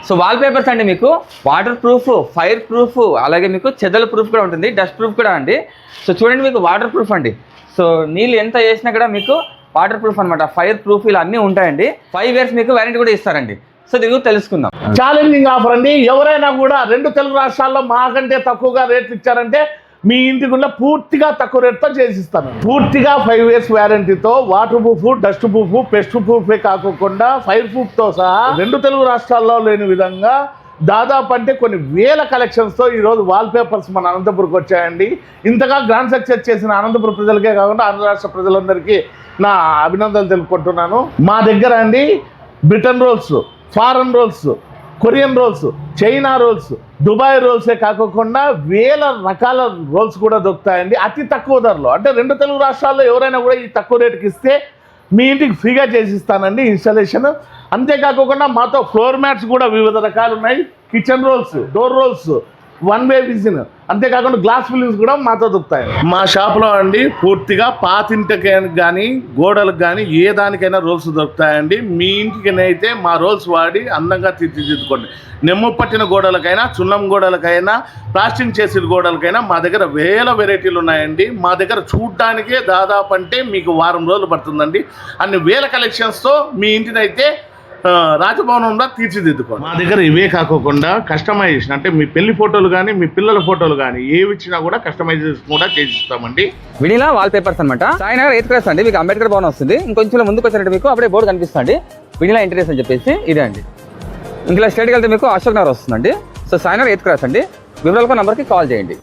So wall papers అండి మీకు water proof, fire proof, అలాగే మీకు చెదల ప్రూఫ్ కూడా ఉంటుంది, డస్ట్ ప్రూఫ్ కూడా అండి. సో చూడండి మీకు వాటర్ ప్రూఫ్ అండి. సో నీళ్ళు ఎంత చేసినా కూడా మీకు వాటర్ ప్రూఫ్ అనమాట, ఫైర్ ప్రూఫ్ ఇలా అన్నీ ఉంటాయండి. 5 years మీకు వారంటీ కూడా ఇస్తారండి. సో దీని గురించి తెలుసుకుందాం. ఛాలెంజింగ్ ఆఫర్ అండి. ఎవరైనా కూడా 2 తెలుగు రాష్ట్రాల్లో మాకంటే తక్కువగా రేట్లు ఇచ్చారంటే మీ ఇంటికి పూర్తిగా తక్కువ రేట్తో చేసిస్తాను. పూర్తిగా 5 years వారంటీతో waterproof, dustproof, pest ప్రూఫే కాకుండా ఫైర్ ప్రూఫ్తో సహా 2 తెలుగు రాష్ట్రాల్లో లేని విధంగా దాదాపు అంటే కొన్ని వేల కలెక్షన్స్తో ఈరోజు వాల్ పేపర్స్ మన అనంతపురంకి వచ్చాయండి. ఇంతగా గ్రాండ్ సక్సెస్ చేసిన అనంతపురం ప్రజలకే కాకుండా ఆంధ్ర రాష్ట్ర ప్రజలందరికీ నా అభినందనలు తెలుపుకుంటున్నాను. మా దగ్గర అండి Britain rolls, foreign rolls, Korean rolls, China rolls, Dubai రోల్సే కాకుండా వేల రకాల రోల్స్ కూడా దొరుకుతాయండి అతి తక్కువ ధరలో. అంటే 2 తెలుగు రాష్ట్రాల్లో ఎవరైనా కూడా ఈ తక్కువ రేటుకి ఇస్తే మీ ఇంటికి ఫ్రీగా చేసిస్తానండి ఇన్స్టాలేషన్. అంతేకాకుండా మాతో ఫ్లోర్ మ్యాట్స్ కూడా వివిధ రకాలు ఉన్నాయి, kitchen rolls, door rolls, 1-way విజిన్, అంతేకాకుండా గ్లాస్ ఫిల్లింగ్స్ కూడా మాతో దొరుకుతాయి. మా షాప్లో అండి పూర్తిగా పాతింటికి కానీ గోడలకు కానీ ఏ దానికైనా రోల్స్ దొరుకుతాయండి. మీ ఇంటికి అయితే మా రోల్స్ వాడి అందంగా తీర్చిదిద్దుకోండి. నెమ్ము పట్టిన గోడలకైనా, చున్నం గోడలకైనా, ప్లాస్టింగ్ చేసిన గోడలకైనా మా దగ్గర వేల వెరైటీలు ఉన్నాయండి. మా దగ్గర చూడటానికే దాదాపు అంటే మీకు వారం రోజులు పడుతుందండి. అన్ని వేల కలెక్షన్స్తో మీ ఇంటిని అయితే రాజభవనంలో తీర్చిదిద్దుకోండి. మా దగ్గర ఇవే కాకుండా కస్టమైజేషన్ అంటే మీ పెళ్లి ఫోటోలు కానీ, మీ పిల్లల ఫోటోలు కానీ ఏవి ఇచ్చినా కూడా కస్టమైజేషన్ కూడా చేసిస్తామండి. వినీలా వాల్ పేపర్స్ అనమాట. సాయినగర్ 8th క్లాస్ అండి. మీకు అంబేద్కర్ భవన్ వస్తుంది. ఇంకొంచెం ముందుకు వచ్చినట్టు మీకు అప్పుడే బోర్డు కనిపిస్తుంది, వినీలా ఇంటీరియర్స్ అని చెప్పేసి. ఇదే అండి. ఇంకా స్ట్రైట్కి వెళ్తే మీకు అశోక్ నగర్ వస్తుందండి. సో సాయినగర్ 8th క్లాస్ అండి. వివరాలకు నంబర్కి కాల్ చేయండి.